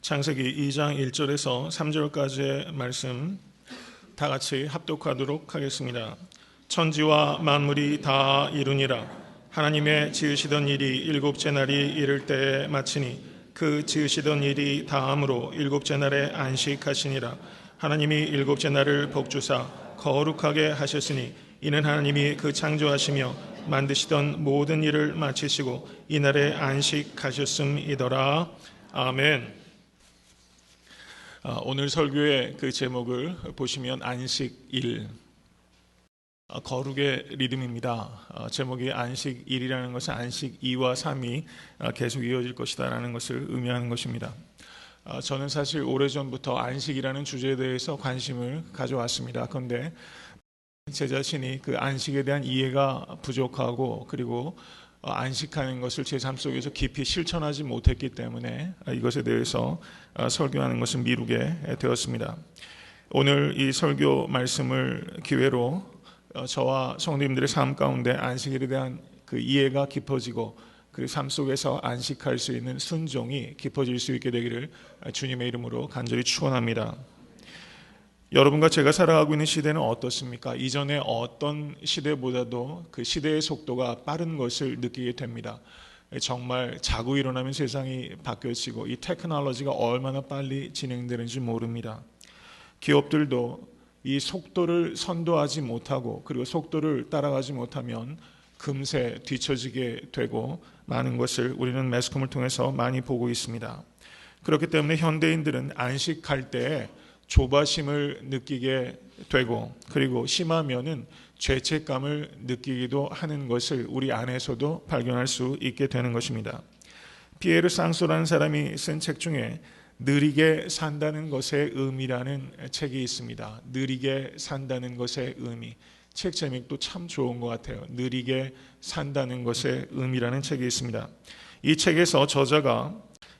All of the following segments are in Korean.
창세기 2장 1절에서 3절까지의 말씀 다 같이 합독하도록 하겠습니다. 천지와 만물이 다 이루니라. 하나님의 지으시던 일이 일곱째 날이 이를 때에 마치니 그 지으시던 일이 다함으로 일곱째 날에 안식하시니라. 하나님이 일곱째 날을 복주사 거룩하게 하셨으니 이는 하나님이 그 창조하시며 만드시던 모든 일을 마치시고 이날에 안식하셨음이더라. 아멘. 오늘 설교의 그 제목을 보시면 안식일, 거룩의 리듬입니다. 제목이 안식일이라는 것은 안식 2와 3이 계속 이어질 것이다 라는 것을 의미하는 것입니다. 저는 사실 오래전부터 안식이라는 주제에 대해서 관심을 가져왔습니다. 그런데 제 자신이 그 안식에 대한 이해가 부족하고 그리고 안식하는 것을 제 삶 속에서 깊이 실천하지 못했기 때문에 이것에 대해서 설교하는 것을 미루게 되었습니다. 오늘 이 설교 말씀을 기회로 저와 성도님들의 삶 가운데 안식에 대한 그 이해가 깊어지고 그 삶 속에서 안식할 수 있는 순종이 깊어질 수 있게 되기를 주님의 이름으로 간절히 축원합니다. 여러분과 제가 살아가고 있는 시대는 어떻습니까? 이전에 어떤 시대보다도 그 시대의 속도가 빠른 것을 느끼게 됩니다. 정말 자고 일어나면 세상이 바뀌어지고 이 테크놀로지가 얼마나 빨리 진행되는지 모릅니다. 기업들도 이 속도를 선도하지 못하고 그리고 속도를 따라가지 못하면 금세 뒤처지게 되고 많은 것을 우리는 매스컴을 통해서 많이 보고 있습니다. 그렇기 때문에 현대인들은 안식할 때에 조바심을 느끼게 되고 그리고 심하면은 죄책감을 느끼기도 하는 것을 우리 안에서도 발견할 수 있게 되는 것입니다. 피에르 쌍소라는 사람이 쓴 책 중에 느리게 산다는 것의 의미라는 책이 있습니다. 느리게 산다는 것의 의미. 책 제목도 참 좋은 것 같아요. 느리게 산다는 것의 의미라는 책이 있습니다. 이 책에서 저자가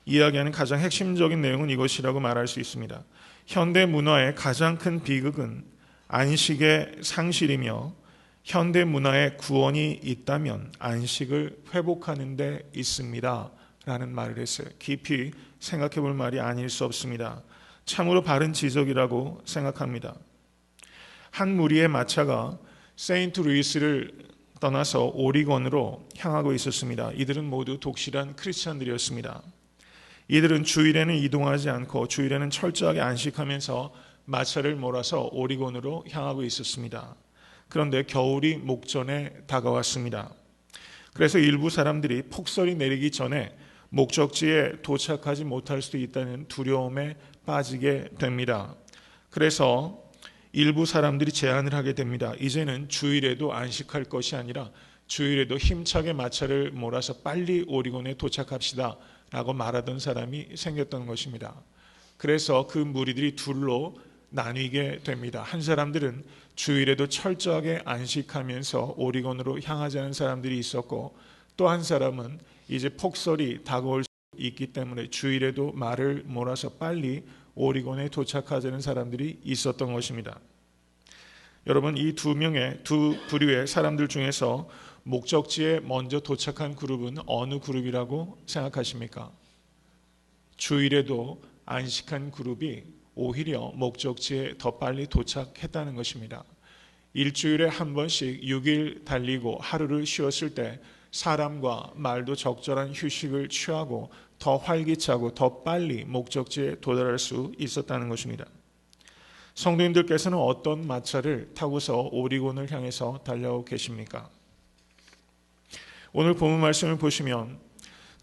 이야기하는 가장 핵심적인 내용은 이것이라고 말할 수 있습니다. 현대 문화의 가장 큰 비극은 안식의 상실이며 현대 문화의 구원이 있다면 안식을 회복하는 데 있습니다 라는 말을 했어요. 깊이 생각해 볼 말이 아닐 수 없습니다. 참으로 바른 지적이라고 생각합니다. 한 무리의 마차가 세인트루이스를 떠나서 오리건으로 향하고 있었습니다. 이들은 모두 독실한 크리스찬들이었습니다. 이들은 주일에는 이동하지 않고 주일에는 철저하게 안식하면서 마차를 몰아서 오리곤으로 향하고 있었습니다. 그런데 겨울이 목전에 다가왔습니다. 그래서 일부 사람들이 폭설이 내리기 전에 목적지에 도착하지 못할 수도 있다는 두려움에 빠지게 됩니다. 그래서 일부 사람들이 제안을 하게 됩니다. 이제는 주일에도 안식할 것이 아니라 주일에도 힘차게 마차를 몰아서 빨리 오리곤에 도착합시다 라고 말하던 사람이 생겼던 것입니다. 그래서 그 무리들이 둘로 나뉘게 됩니다. 한 사람들은 주일에도 철저하게 안식하면서 오리곤으로 향하자는 사람들이 있었고 또 한 사람은 이제 폭설이 다가올 수 있기 때문에 주일에도 말을 몰아서 빨리 오리곤에 도착하자는 사람들이 있었던 것입니다. 여러분, 이 두 부류의 사람들 중에서 목적지에 먼저 도착한 그룹은 어느 그룹이라고 생각하십니까? 주일에도 안식한 그룹이 오히려 목적지에 더 빨리 도착했다는 것입니다. 일주일에 한 번씩 6일 달리고 하루를 쉬었을 때 사람과 말도 적절한 휴식을 취하고 더 활기차고 더 빨리 목적지에 도달할 수 있었다는 것입니다. 성도님들께서는 어떤 마차를 타고서 오리곤을 향해서 달려오고 계십니까? 오늘 본문 말씀을 보시면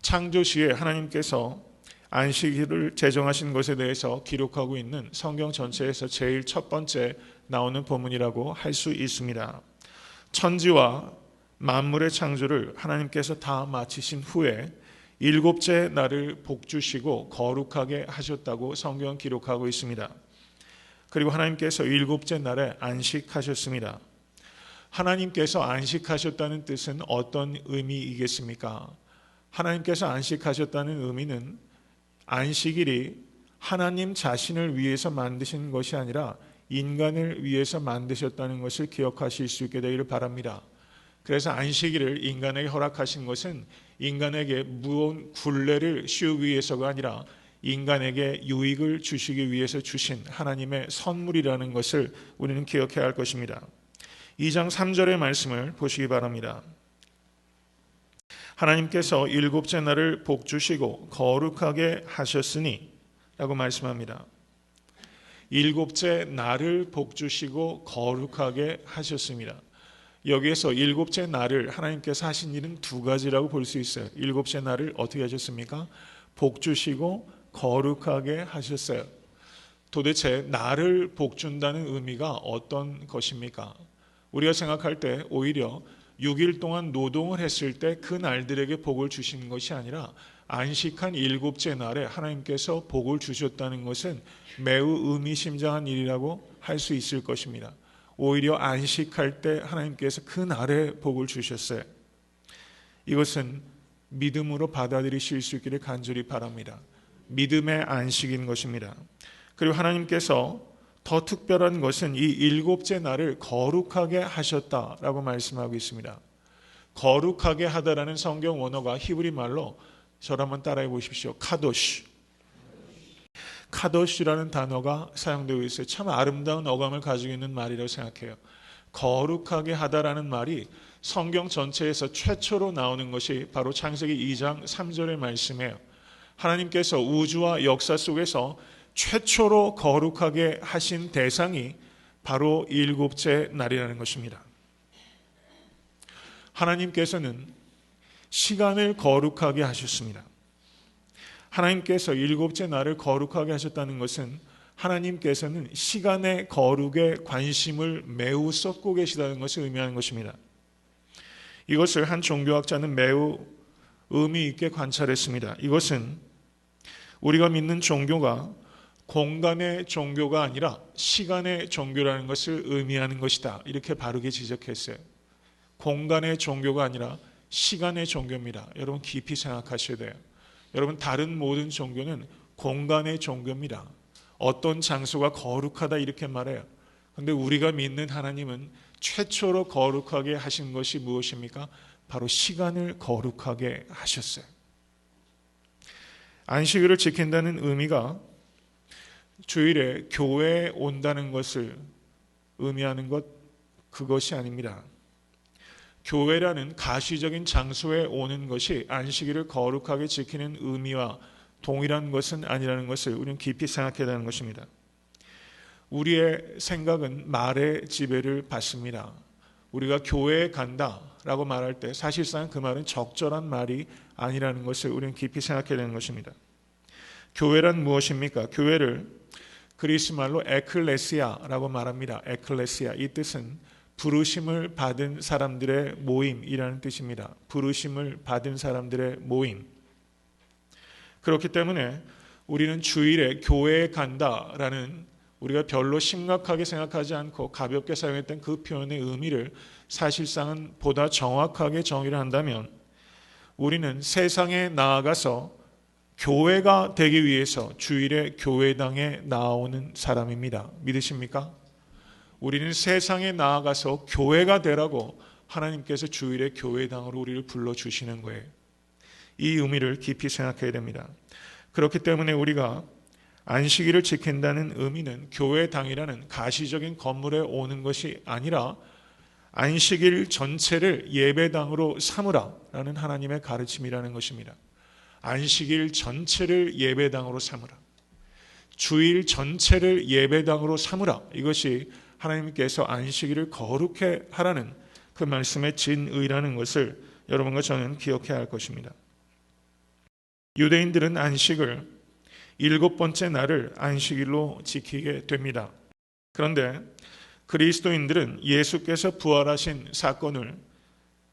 창조시에 하나님께서 안식일을 제정하신 것에 대해서 기록하고 있는 성경 전체에서 제일 첫 번째 나오는 본문이라고 할 수 있습니다. 천지와 만물의 창조를 하나님께서 다 마치신 후에 일곱째 날을 복주시고 거룩하게 하셨다고 성경은 기록하고 있습니다. 그리고 하나님께서 일곱째 날에 안식하셨습니다. 하나님께서 안식하셨다는 뜻은 어떤 의미이겠습니까? 하나님께서 안식하셨다는 의미는 안식일이 하나님 자신을 위해서 만드신 것이 아니라 인간을 위해서 만드셨다는 것을 기억하실 수 있게 되기를 바랍니다. 그래서 안식일을 인간에게 허락하신 것은 인간에게 무언 굴레를 씌우기 위해서가 아니라 인간에게 유익을 주시기 위해서 주신 하나님의 선물이라는 것을 우리는 기억해야 할 것입니다. 2장 3절의 말씀을 보시기 바랍니다. 하나님께서 일곱째 날을 복주시고 거룩하게 하셨으니 라고 말씀합니다. 일곱째 날을 복주시고 거룩하게 하셨습니다. 여기에서 일곱째 날을 하나님께서 하신 일은 두 가지라고 볼 수 있어요. 일곱째 날을 어떻게 하셨습니까? 복주시고 거룩하게 하셨어요. 도대체 날을 복준다는 의미가 어떤 것입니까? 우리가 생각할 때 오히려 6일 동안 노동을 했을 때 그 날들에게 복을 주시는 것이 아니라 안식한 일곱째 날에 하나님께서 복을 주셨다는 것은 매우 의미심장한 일이라고 할 수 있을 것입니다. 오히려 안식할 때 하나님께서 그 날에 복을 주셨어요. 이것은 믿음으로 받아들이실 수 있기를 간절히 바랍니다. 믿음의 안식인 것입니다. 그리고 하나님께서 더 특별한 것은 이 일곱째 날을 거룩하게 하셨다라고 말씀하고 있습니다. 거룩하게 하다라는 성경 원어가 히브리 말로 저를 한번 따라해 보십시오. 카도시. 카도시라는 단어가 사용되고 있어요. 참 아름다운 어감을 가지고 있는 말이라고 생각해요. 거룩하게 하다라는 말이 성경 전체에서 최초로 나오는 것이 바로 창세기 2장 3절의 말씀이에요. 하나님께서 우주와 역사 속에서 최초로 거룩하게 하신 대상이 바로 일곱째 날이라는 것입니다. 하나님께서는 시간을 거룩하게 하셨습니다. 하나님께서 일곱째 날을 거룩하게 하셨다는 것은 하나님께서는 시간의 거룩에 관심을 매우 쏟고 계시다는 것을 의미하는 것입니다. 이것을 한 종교학자는 매우 의미 있게 관찰했습니다. 이것은 우리가 믿는 종교가 공간의 종교가 아니라 시간의 종교라는 것을 의미하는 것이다. 이렇게 바르게 지적했어요. 공간의 종교가 아니라 시간의 종교입니다. 여러분 깊이 생각하셔야 돼요. 여러분 다른 모든 종교는 공간의 종교입니다. 어떤 장소가 거룩하다 이렇게 말해요. 그런데 우리가 믿는 하나님은 최초로 거룩하게 하신 것이 무엇입니까? 바로 시간을 거룩하게 하셨어요. 안식일을 지킨다는 의미가 주일에 교회에 온다는 것을 의미하는 것, 그것이 아닙니다. 교회라는 가시적인 장소에 오는 것이 안식일을 거룩하게 지키는 의미와 동일한 것은 아니라는 것을 우리는 깊이 생각해야 하는 것입니다. 우리의 생각은 말의 지배를 받습니다. 우리가 교회에 간다라고 말할 때 사실상 그 말은 적절한 말이 아니라는 것을 우리는 깊이 생각해야 되는 것입니다. 교회란 무엇입니까? 교회를 그리스 말로 에클레시아라고 말합니다. 에클레시아, 이 뜻은 부르심을 받은 사람들의 모임이라는 뜻입니다. 부르심을 받은 사람들의 모임. 그렇기 때문에 우리는 주일에 교회에 간다라는 우리가 별로 심각하게 생각하지 않고 가볍게 사용했던 그 표현의 의미를 사실상은 보다 정확하게 정의를 한다면 우리는 세상에 나아가서 교회가 되기 위해서 주일에 교회당에 나오는 사람입니다. 믿으십니까? 우리는 세상에 나아가서 교회가 되라고 하나님께서 주일에 교회당으로 우리를 불러주시는 거예요. 이 의미를 깊이 생각해야 됩니다. 그렇기 때문에 우리가 안식일을 지킨다는 의미는 교회당이라는 가시적인 건물에 오는 것이 아니라 안식일 전체를 예배당으로 삼으라라는 하나님의 가르침이라는 것입니다. 안식일 전체를 예배당으로 삼으라. 주일 전체를 예배당으로 삼으라. 이것이 하나님께서 안식일을 거룩해 하라는 그 말씀의 진의라는 것을 여러분과 저는 기억해야 할 것입니다. 유대인들은 안식을 일곱 번째 날을 안식일로 지키게 됩니다. 그런데 그리스도인들은 예수께서 부활하신 사건을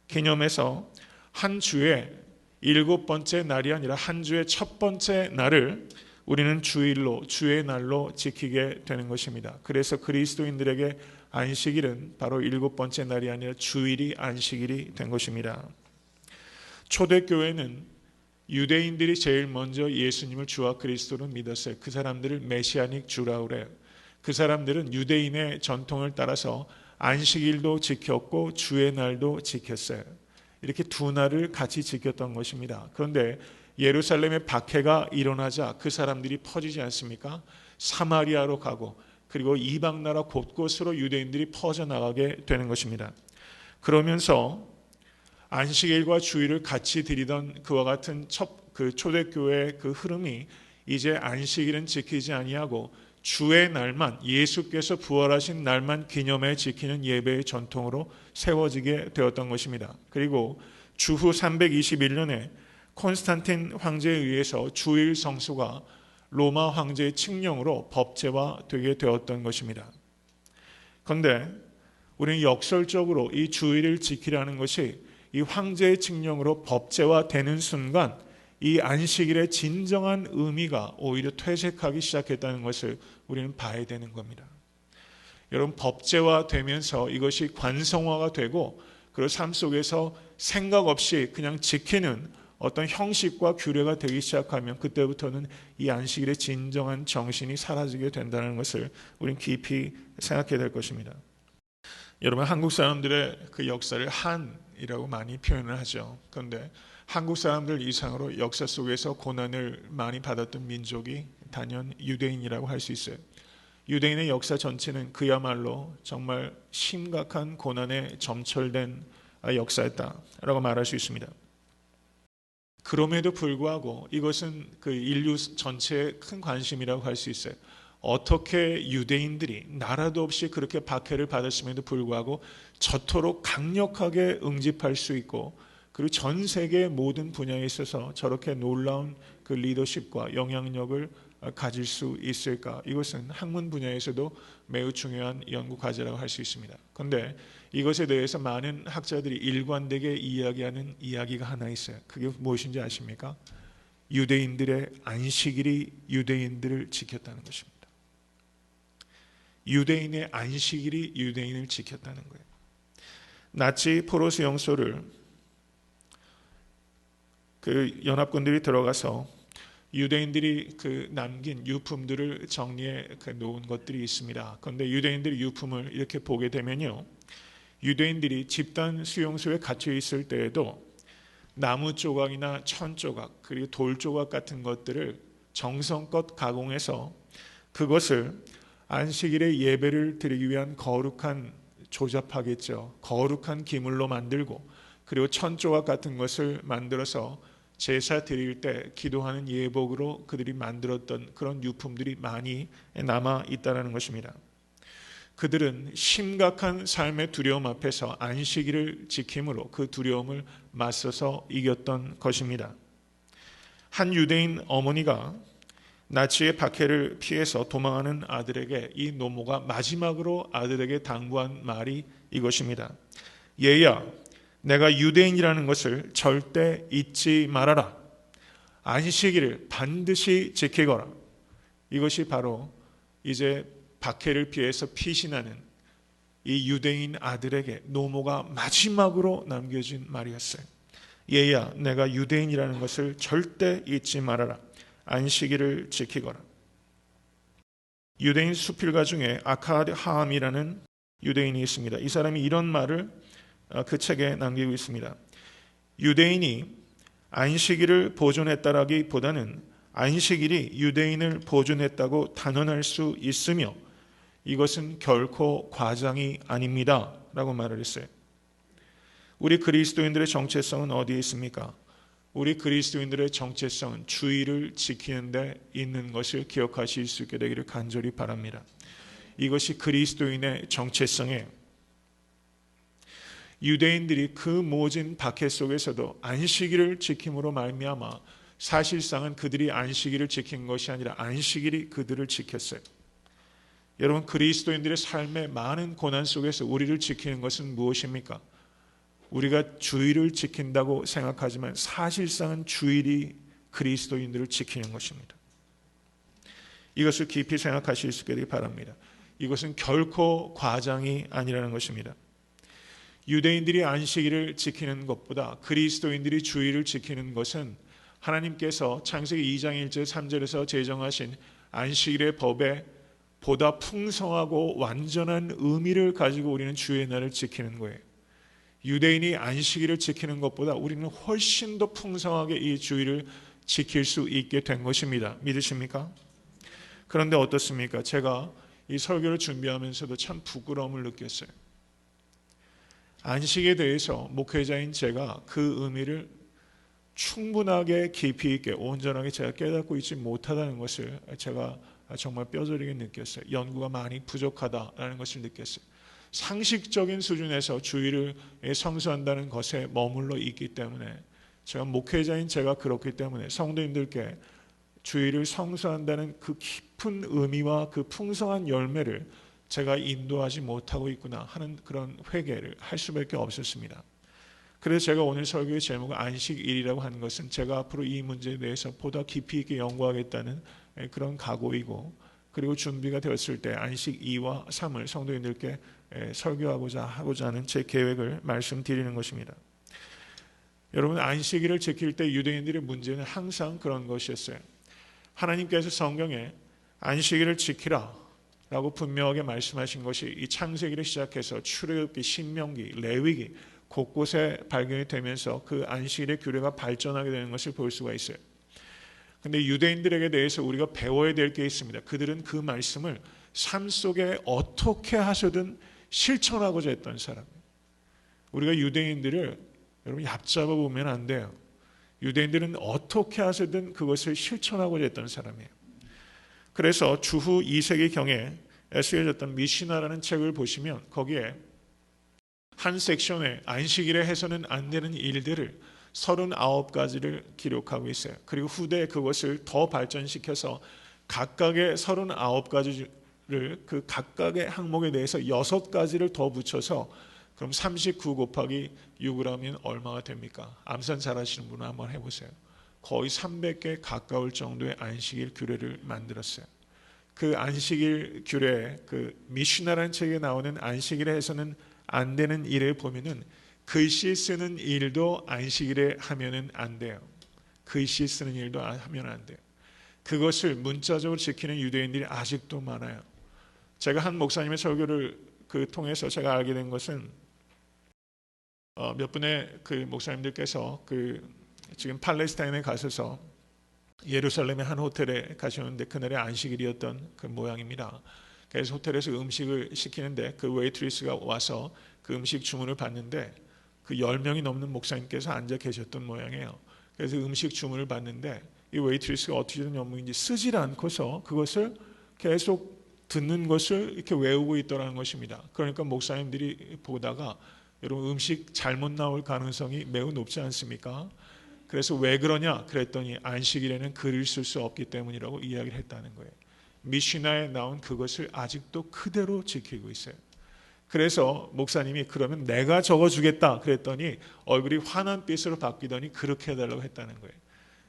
기념해서 한 주의 일곱 번째 날이 아니라 한 주의 첫 번째 날을 우리는 주일로, 주의 날로 지키게 되는 것입니다. 그래서 그리스도인들에게 안식일은 바로 일곱 번째 날이 아니라 주일이 안식일이 된 것입니다. 초대교회는 유대인들이 제일 먼저 예수님을 주와 그리스도로 믿었어요. 그 사람들을 메시아닉 주라고 그래요. 그 사람들은 유대인의 전통을 따라서 안식일도 지켰고 주의 날도 지켰어요. 이렇게 두 날을 같이 지켰던 것입니다. 그런데 예루살렘의 박해가 일어나자 그 사람들이 퍼지지 않습니까? 사마리아로 가고 그리고 이방 나라 곳곳으로 유대인들이 퍼져나가게 되는 것입니다. 그러면서 안식일과 주일을 같이 드리던 그와 같은 그 초대교회의 그 흐름이 이제 안식일은 지키지 아니하고 주의 날만, 예수께서 부활하신 날만 기념해 지키는 예배의 전통으로 세워지게 되었던 것입니다. 그리고 주후 321년에 콘스탄틴 황제에 의해서 주일 성수가 로마 황제의 칙령으로 법제화되게 되었던 것입니다. 그런데 우리는 역설적으로 이 주일을 지키라는 것이 이 황제의 칙령으로 법제화되는 순간 이 안식일의 진정한 의미가 오히려 퇴색하기 시작했다는 것을 우리는 봐야 되는 겁니다. 여러분, 법제화되면서 이것이 관성화가 되고 그리고 삶 속에서 생각 없이 그냥 지키는 어떤 형식과 규례가 되기 시작하면 그때부터는 이 안식일의 진정한 정신이 사라지게 된다는 것을 우리는 깊이 생각해야 될 것입니다. 여러분, 한국 사람들의 그 역사를 한이라고 많이 표현을 하죠. 그런데 한국 사람들 이상으로 역사 속에서 고난을 많이 받았던 민족이 단연 유대인이라고 할 수 있어요. 유대인의 역사 전체는 그야말로 정말 심각한 고난에 점철된 역사였다라고 말할 수 있습니다. 그럼에도 불구하고 이것은 그 인류 전체의 큰 관심이라고 할 수 있어요. 어떻게 유대인들이 나라도 없이 그렇게 박해를 받았음에도 불구하고 저토록 강력하게 응집할 수 있고 그리고 전 세계 모든 분야에 있어서 저렇게 놀라운 그 리더십과 영향력을 가질 수 있을까? 이것은 학문 분야에서도 매우 중요한 연구 과제라고 할 수 있습니다. 그런데 이것에 대해서 많은 학자들이 일관되게 이야기하는 이야기가 하나 있어요. 그게 무엇인지 아십니까? 유대인들의 안식일이 유대인들을 지켰다는 것입니다. 유대인의 안식일이 유대인을 지켰다는 거예요. 나치 포로수 영소를 그 연합군들이 들어가서 유대인들이 그 남긴 유품들을 정리해 놓은 것들이 있습니다. 그런데 유대인들이 유품을 이렇게 보게 되면요, 유대인들이 집단 수용소에 갇혀 있을 때에도 나무 조각이나 천 조각 그리고 돌 조각 같은 것들을 정성껏 가공해서 그것을 안식일에 예배를 드리기 위한 거룩한, 조잡하겠죠, 거룩한 기물로 만들고 그리고 천 조각 같은 것을 만들어서 제사 드릴 때 기도하는 예복으로 그들이 만들었던 그런 유품들이 많이 남아 있다는 것입니다. 그들은 심각한 삶의 두려움 앞에서 안식일을 지킴으로 그 두려움을 맞서서 이겼던 것입니다. 한 유대인 어머니가 나치의 박해를 피해서 도망하는 아들에게 이 노모가 마지막으로 아들에게 당부한 말이 이것입니다. 얘야, 내가 유대인이라는 것을 절대 잊지 말아라. 안식일을 반드시 지키거라. 이것이 바로 이제 박해를 피해서 피신하는 이 유대인 아들에게 노모가 마지막으로 남겨진 말이었어요. 얘야, 내가 유대인이라는 것을 절대 잊지 말아라. 안식일을 지키거라. 유대인 수필가 중에 아카드 하함이라는 유대인이 있습니다. 이 사람이 이런 말을 그 책에 남기고 있습니다. 유대인이 안식일을 보존했다라기보다는 안식일이 유대인을 보존했다고 단언할 수 있으며 이것은 결코 과장이 아닙니다 라고 말을 했어요. 우리 그리스도인들의 정체성은 어디에 있습니까? 우리 그리스도인들의 정체성은 주일을 지키는 데 있는 것을 기억하실 수 있게 되기를 간절히 바랍니다. 이것이 그리스도인의 정체성이에요. 유대인들이 그 모진 박해 속에서도 안식일을 지킴으로 말미암아 사실상은 그들이 안식일을 지킨 것이 아니라 안식일이 그들을 지켰어요. 여러분, 그리스도인들의 삶의 많은 고난 속에서 우리를 지키는 것은 무엇입니까? 우리가 주일을 지킨다고 생각하지만 사실상은 주일이 그리스도인들을 지키는 것입니다. 이것을 깊이 생각하실 수 있기를 바랍니다. 이것은 결코 과장이 아니라는 것입니다. 유대인들이 안식일을 지키는 것보다 그리스도인들이 주일을 지키는 것은 하나님께서 창세기 2장 1절 3절에서 제정하신 안식일의 법에 보다 풍성하고 완전한 의미를 가지고 우리는 주의 날을 지키는 거예요. 유대인이 안식일을 지키는 것보다 우리는 훨씬 더 풍성하게 이 주일을 지킬 수 있게 된 것입니다. 믿으십니까? 그런데 어떻습니까? 제가 이 설교를 준비하면서도 참 부끄러움을 느꼈어요. 안식에 대해서 목회자인 제가 그 의미를 충분하게 깊이 있게 온전하게 제가 깨닫고 있지 못하다는 것을 제가 정말 뼈저리게 느꼈어요. 연구가 많이 부족하다라는 것을 느꼈어요. 상식적인 수준에서 주의를 성수한다는 것에 머물러 있기 때문에 제가 목회자인 제가 그렇기 때문에 성도님들께 주의를 성수한다는 그 깊은 의미와 그 풍성한 열매를 제가 인도하지 못하고 있구나 하는 그런 회개를 할 수밖에 없었습니다. 그래서 제가 오늘 설교의 제목을 안식일이라고 하는 것은 제가 앞으로 이 문제에 대해서 보다 깊이 있게 연구하겠다는 그런 각오이고, 그리고 준비가 되었을 때 안식 2와 3을 성도님들께 설교하고자 하는 제 계획을 말씀드리는 것입니다. 여러분, 안식일을 지킬 때 유대인들의 문제는 항상 그런 것이었어요. 하나님께서 성경에 안식일을 지키라 라고 분명하게 말씀하신 것이 이 창세기를 시작해서 출애굽기, 신명기, 레위기 곳곳에 발견이 되면서 그 안식일의 규례가 발전하게 되는 것을 볼 수가 있어요. 그런데 유대인들에게 대해서 우리가 배워야 될 게 있습니다. 그들은 그 말씀을 삶 속에 어떻게 하셔든 실천하고자 했던 사람이에요. 우리가 유대인들을 여러분 얕잡아 보면 안 돼요. 유대인들은 어떻게 하셔든 그것을 실천하고자 했던 사람이에요. 그래서 주후 2세기경에 쓰여졌던 미시나라는 책을 보시면 거기에 한 섹션에 안식일에 해서는 안 되는 일들을 39가지를 기록하고 있어요. 그리고 후대에 그것을 더 발전시켜서 각각의 39가지를 그 각각의 항목에 대해서 6가지를 더 붙여서 그럼 39 곱하기 6을 하면 얼마가 됩니까? 암산 잘 하시는 분은 한번 해보세요. 거의 300개 가까울 정도의 안식일 규례를 만들었어요. 그 안식일 규례, 그 미시나라는 책에 나오는 안식일에 해서는 안 되는 일을 보면은 글씨 쓰는 일도 안식일에 하면은 안 돼요. 글씨 쓰는 일도 하면 안 돼요. 그것을 문자적으로 지키는 유대인들이 아직도 많아요. 제가 한 목사님의 설교를 통해서 제가 알게 된 것은 몇 분의 그 목사님들께서 지금 팔레스타인에 가셔서 예루살렘의 한 호텔에 가셨는데 그날이 안식일이었던 그 모양입니다. 그래서 호텔에서 음식을 시키는데 그 웨이트리스가 와서 그 음식 주문을 받는데 그 10명이 넘는 목사님께서 앉아 계셨던 모양이에요. 그래서 음식 주문을 받는데 이 웨이트리스가 어떻게 된 업무인지 쓰질 않고서 그것을 계속 듣는 것을 이렇게 외우고 있더라는 것입니다. 그러니까 목사님들이 보다가 여러분 음식 잘못 나올 가능성이 매우 높지 않습니까? 그래서 왜 그러냐 그랬더니 안식일에는 글을 쓸 수 없기 때문이라고 이야기를 했다는 거예요. 미시나에 나온 그것을 아직도 그대로 지키고 있어요. 그래서 목사님이 그러면 내가 적어주겠다 그랬더니 얼굴이 환한 빛으로 바뀌더니 그렇게 해달라고 했다는 거예요.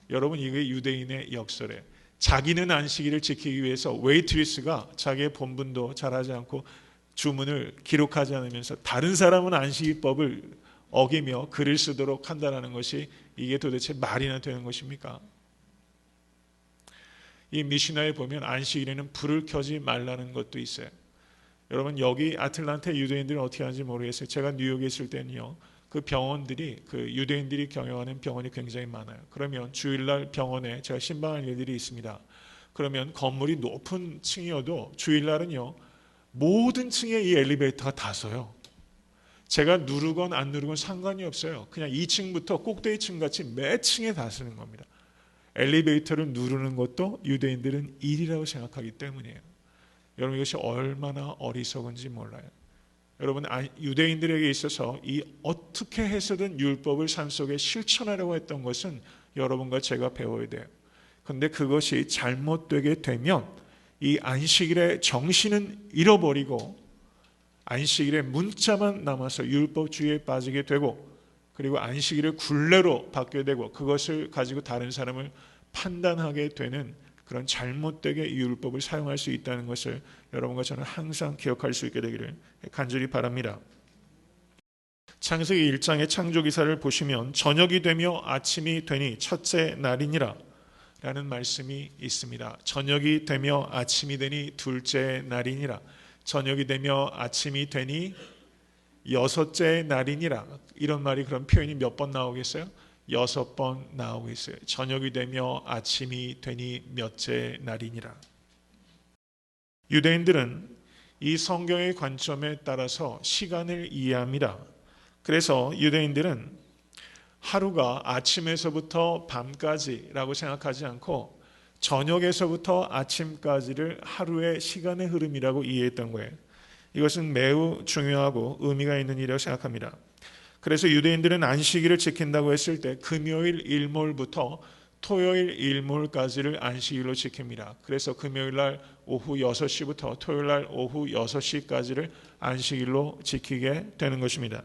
여러분 이게 유대인의 역설이에요. 자기는 안식일을 지키기 위해서 웨이트리스가 자기의 본분도 잘하지 않고 주문을 기록하지 않으면서 다른 사람은 안식일법을 어기며 글을 쓰도록 한다는 것이 이게 도대체 말이나 되는 것입니까? 이 미시나에 보면 안식일에는 불을 켜지 말라는 것도 있어요. 여러분 여기 아틀란타 유대인들은 어떻게 하는지 모르겠어요. 제가 뉴욕에 있을 때는요. 그 병원들이 그 유대인들이 경영하는 병원이 굉장히 많아요. 그러면 주일날 병원에 제가 신방할 일들이 있습니다. 그러면 건물이 높은 층이어도 주일날은요. 모든 층에 이 엘리베이터가 다 서요. 제가 누르건 안 누르건 상관이 없어요. 그냥 2층부터 꼭대기층 같이 매 층에 다 쓰는 겁니다. 엘리베이터를 누르는 것도 유대인들은 일이라고 생각하기 때문이에요. 여러분 이것이 얼마나 어리석은지 몰라요. 여러분 유대인들에게 있어서 이 어떻게 해서든 율법을 삶 속에 실천하려고 했던 것은 여러분과 제가 배워야 돼요. 그런데 그것이 잘못되게 되면 이 안식일의 정신은 잃어버리고 안식일의 문자만 남아서 율법주의에 빠지게 되고 그리고 안식일을 굴레로 받게 되고 그것을 가지고 다른 사람을 판단하게 되는 그런 잘못되게 율법을 사용할 수 있다는 것을 여러분과 저는 항상 기억할 수 있게 되기를 간절히 바랍니다. 창세기 1장의 창조기사를 보시면 저녁이 되며 아침이 되니 첫째 날이니라 라는 말씀이 있습니다. 저녁이 되며 아침이 되니 둘째 날이니라. 저녁이 되며 아침이 되니 여섯째 날이니라. 이런 말이 그런 표현이 몇 번 나오겠어요? 6번 나오고 있어요. 저녁이 되며 아침이 되니 몇째 날이니라. 유대인들은 이 성경의 관점에 따라서 시간을 이해합니다. 그래서 유대인들은 하루가 아침에서부터 밤까지라고 생각하지 않고 저녁에서부터 아침까지를 하루의 시간의 흐름이라고 이해했던 거예요. 이것은 매우 중요하고 의미가 있는 일이라고 생각합니다. 그래서 유대인들은 안식일을 지킨다고 했을 때 금요일 일몰부터 토요일 일몰까지를 안식일로 지킵니다. 그래서 금요일 날 오후 6시부터 토요일 날 오후 6시까지를 안식일로 지키게 되는 것입니다.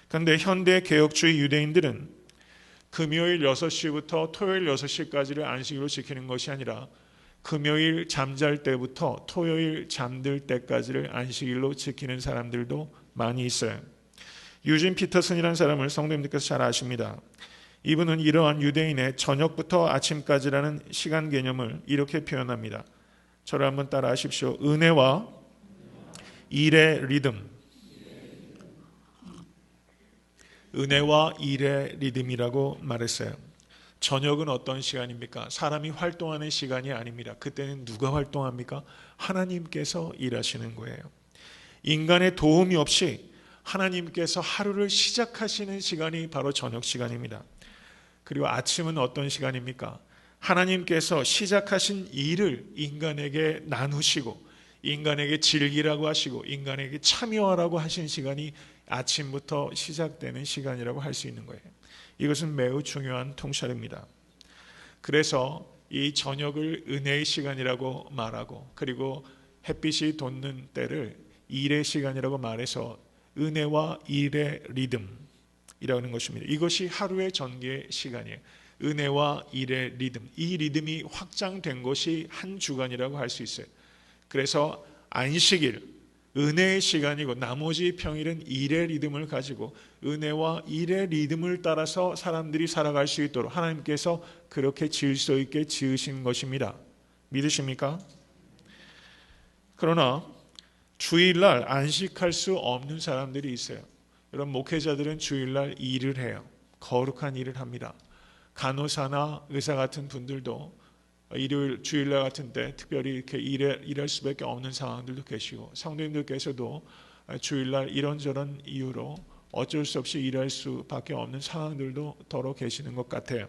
그런데 현대 개혁주의 유대인들은 금요일 6시부터 토요일 6시까지를 안식일로 지키는 것이 아니라 금요일 잠잘 때부터 토요일 잠들 때까지를 안식일로 지키는 사람들도 많이 있어요. 유진 피터슨이라는 사람을 성도님들께서 잘 아십니다. 이분은 이러한 유대인의 저녁부터 아침까지라는 시간 개념을 이렇게 표현합니다. 저를 한번 따라 하십시오. 은혜와 일의 리듬. 은혜와 일의 리듬이라고 말했어요. 저녁은 어떤 시간입니까? 사람이 활동하는 시간이 아닙니다. 그때는 누가 활동합니까? 하나님께서 일하시는 거예요. 인간의 도움이 없이 하나님께서 하루를 시작하시는 시간이 바로 저녁 시간입니다. 그리고 아침은 어떤 시간입니까? 하나님께서 시작하신 일을 인간에게 나누시고 인간에게 즐기라고 하시고 인간에게 참여하라고 하신 시간이 아침부터 시작되는 시간이라고 할 수 있는 거예요. 이것은 매우 중요한 통찰입니다. 그래서 이 저녁을 은혜의 시간이라고 말하고 그리고 햇빛이 돋는 때를 일의 시간이라고 말해서 은혜와 일의 리듬이라는 것입니다. 이것이 하루의 전개의 시간이에요. 은혜와 일의 리듬. 이 리듬이 확장된 것이 한 주간이라고 할 수 있어요. 그래서 안식일, 은혜의 시간이고 나머지 평일은 일의 리듬을 가지고 은혜와 일의 리듬을 따라서 사람들이 살아갈 수 있도록 하나님께서 그렇게 질서 있게 지으신 것입니다. 믿으십니까? 그러나 주일날 안식할 수 없는 사람들이 있어요. 여러분, 목회자들은 주일날 일을 해요. 거룩한 일을 합니다. 간호사나 의사 같은 분들도 일요일, 주일날 같은 때 특별히 이렇게 일할 수밖에 없는 상황들도 계시고 성도님들께서도 주일날 이런저런 이유로 어쩔 수 없이 일할 수밖에 없는 상황들도 더러 계시는 것 같아요.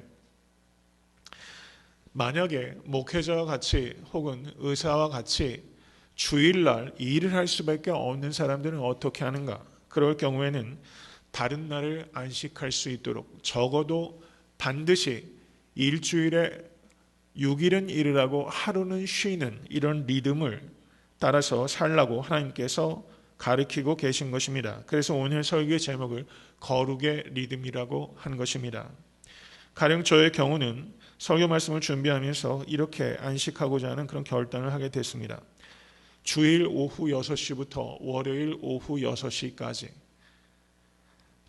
만약에 목회자와 같이 혹은 의사와 같이 주일날 일을 할 수밖에 없는 사람들은 어떻게 하는가? 그럴 경우에는 다른 날을 안식할 수 있도록 적어도 반드시 일주일에 6일은 일을 하고 하루는 쉬는 이런 리듬을 따라서 살라고 하나님께서 가르치고 계신 것입니다. 그래서 오늘 설교의 제목을 거룩의 리듬이라고 한 것입니다. 가령 저의 경우는 설교 말씀을 준비하면서 이렇게 안식하고자 하는 그런 결단을 하게 됐습니다. 주일 오후 6시부터 월요일 오후 6시까지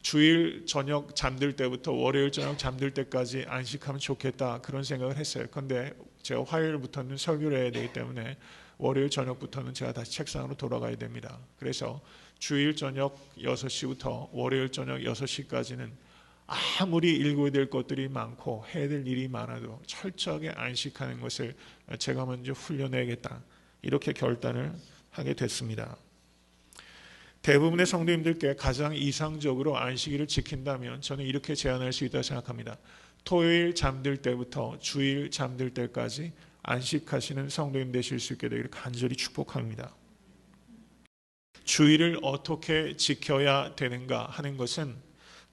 주일 저녁 잠들 때부터 월요일 저녁 잠들 때까지 안식하면 좋겠다 그런 생각을 했어요. 그런데 제가 화요일부터는 설교를 해야 되기 때문에 월요일 저녁부터는 제가 다시 책상으로 돌아가야 됩니다. 그래서 주일 저녁 6시부터 월요일 저녁 6시까지는 아무리 읽어야 될 것들이 많고 해야 될 일이 많아도 철저하게 안식하는 것을 제가 먼저 훈련해야겠다 이렇게 결단을 하게 됐습니다. 대부분의 성도님들께 가장 이상적으로 안식일을 지킨다면 저는 이렇게 제안할 수 있다고 생각합니다. 토요일 잠들 때부터 주일 잠들 때까지 안식하시는 성도님 되실 수 있게 되기를 간절히 축복합니다. 주일을 어떻게 지켜야 되는가 하는 것은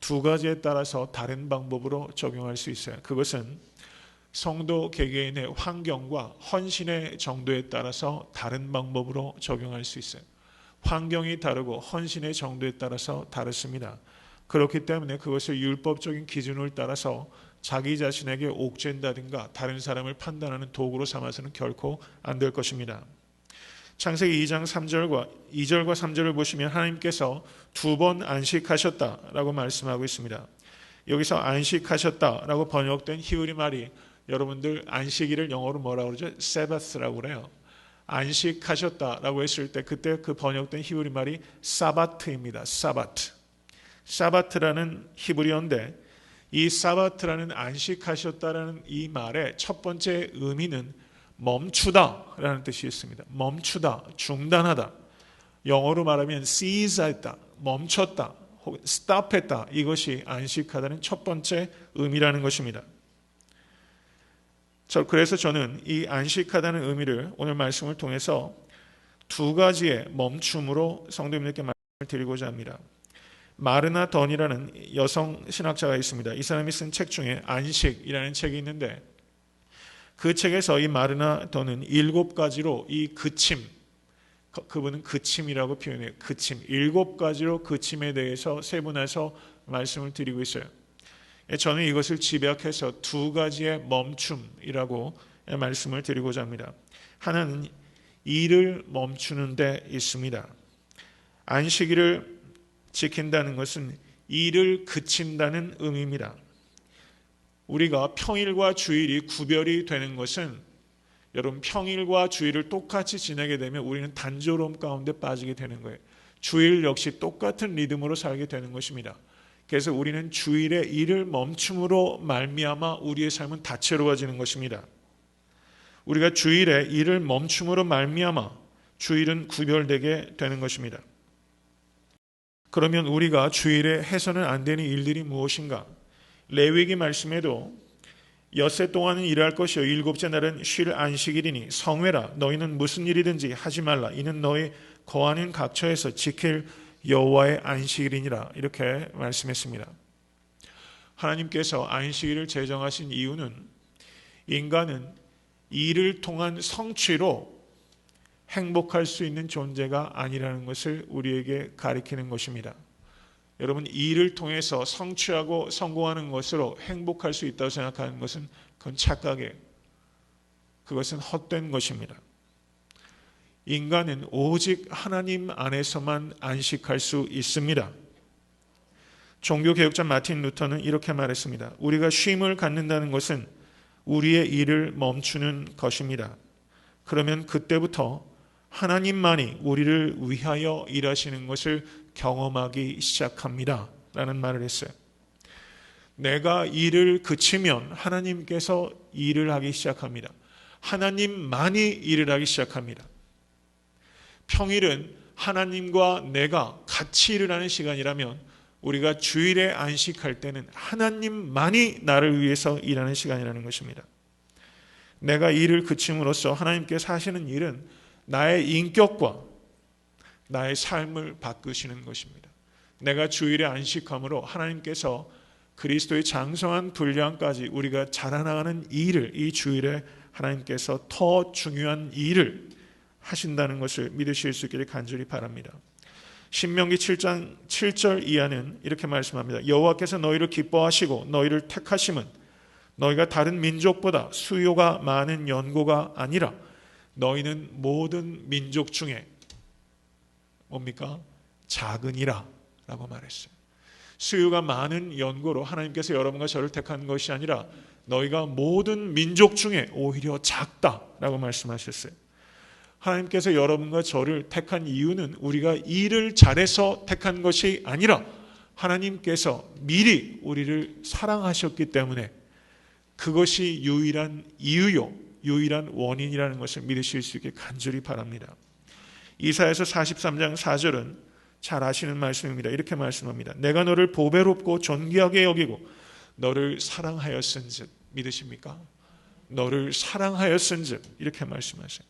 두 가지에 따라서 다른 방법으로 적용할 수 있어요. 그것은 성도 개개인의 환경과 헌신의 정도에 따라서 다른 방법으로 적용할 수 있어요. 환경이 다르고 헌신의 정도에 따라서 다릅니다. 그렇기 때문에 그것을 율법적인 기준을 따라서 자기 자신에게 옥죄인다든가 다른 사람을 판단하는 도구로 삼아서는 결코 안 될 것입니다. 창세기 2장 2절과 3절을 보시면 하나님께서 2번 안식하셨다라고 말씀하고 있습니다. 여기서 안식하셨다라고 번역된 히브리 말이 여러분들 안식일을 영어로 뭐라고 그러죠? 세바스라고 그래요. 안식하셨다라고 했을 때 그때 그 번역된 히브리 말이 사바트입니다. 사바트. 사바트라는 히브리어인데 이 사바트라는 안식하셨다라는 이 말의 첫 번째 의미는 멈추다라는 뜻이 있습니다. 멈추다, 중단하다. 영어로 말하면 cease했다, 멈췄다, 혹은 stop했다. 이것이 안식하다는 첫 번째 의미라는 것입니다. 그래서 저는 이 안식하다는 의미를 오늘 말씀을 통해서 두 가지의 멈춤으로 성도님들께 말씀을 드리고자 합니다. 마르나 던이라는 여성 신학자가 있습니다. 이 사람이 쓴 책 중에 안식이라는 책이 있는데 그 책에서 이 마르나 던은 7가지로 이 그침, 그분은 그침이라고 표현해요. 그침, 7가지로 그침에 대해서 세분해서 말씀을 드리고 있어요. 저는 이것을 집약해서 두 가지의 멈춤이라고 말씀을 드리고자 합니다. 하나는 일을 멈추는 데 있습니다. 안식일을 지킨다는 것은 일을 그친다는 의미입니다. 우리가 평일과 주일이 구별이 되는 것은 여러분 평일과 주일을 똑같이 지내게 되면 우리는 단조로움 가운데 빠지게 되는 거예요. 주일 역시 똑같은 리듬으로 살게 되는 것입니다. 그래서 우리는 주일에 일을 멈춤으로 말미암아 우리의 삶은 다채로워지는 것입니다. 우리가 주일에 일을 멈춤으로 말미암아 주일은 구별되게 되는 것입니다. 그러면 우리가 주일에 해서는 안 되는 일들이 무엇인가? 레위기 말씀에도 엿새 동안은 일할 것이요 일곱째 날은 쉴 안식일이니 성회라 너희는 무슨 일이든지 하지 말라 이는 너희 거하는 각처에서 지킬 여호와의 안식일이니라 이렇게 말씀했습니다. 하나님께서 안식일을 제정하신 이유는 인간은 일을 통한 성취로 행복할 수 있는 존재가 아니라는 것을 우리에게 가리키는 것입니다. 여러분 일을 통해서 성취하고 성공하는 것으로 행복할 수 있다고 생각하는 것은 그건 착각이에요. 그것은 헛된 것입니다. 인간은 오직 하나님 안에서만 안식할 수 있습니다. 종교개혁자 마틴 루터는 이렇게 말했습니다. 우리가 쉼을 갖는다는 것은 우리의 일을 멈추는 것입니다. 그러면 그때부터 하나님만이 우리를 위하여 일하시는 것을 경험하기 시작합니다. 라는 말을 했어요. 내가 일을 그치면 하나님께서 일을 하기 시작합니다. 하나님만이 일을 하기 시작합니다. 평일은 하나님과 내가 같이 일을 하는 시간이라면 우리가 주일에 안식할 때는 하나님만이 나를 위해서 일하는 시간이라는 것입니다. 내가 일을 그침으로써 하나님께서 하시는 일은 나의 인격과 나의 삶을 바꾸시는 것입니다. 내가 주일에 안식함으로 하나님께서 그리스도의 장성한 분량까지 우리가 자라나가는 일을 이 주일에 하나님께서 더 중요한 일을 하신다는 것을 믿으실 수 있기를 간절히 바랍니다. 신명기 7장 7절 이하는 이렇게 말씀합니다. 여호와께서 너희를 기뻐하시고 너희를 택하심은 너희가 다른 민족보다 수요가 많은 연고가 아니라 너희는 모든 민족 중에 뭡니까? 작으니라 라고 말했어요. 수요가 많은 연고로 하나님께서 여러분과 저를 택한 것이 아니라 너희가 모든 민족 중에 오히려 작다라고 말씀하셨어요. 하나님께서 여러분과 저를 택한 이유는 우리가 일을 잘해서 택한 것이 아니라 하나님께서 미리 우리를 사랑하셨기 때문에 그것이 유일한 이유요 유일한 원인이라는 것을 믿으실 수 있게 간절히 바랍니다. 이사야서 43장 4절은 잘 아시는 말씀입니다. 이렇게 말씀합니다. 내가 너를 보배롭고 존귀하게 여기고 너를 사랑하였은즉 믿으십니까? 너를 사랑하였은즉 이렇게 말씀하세요.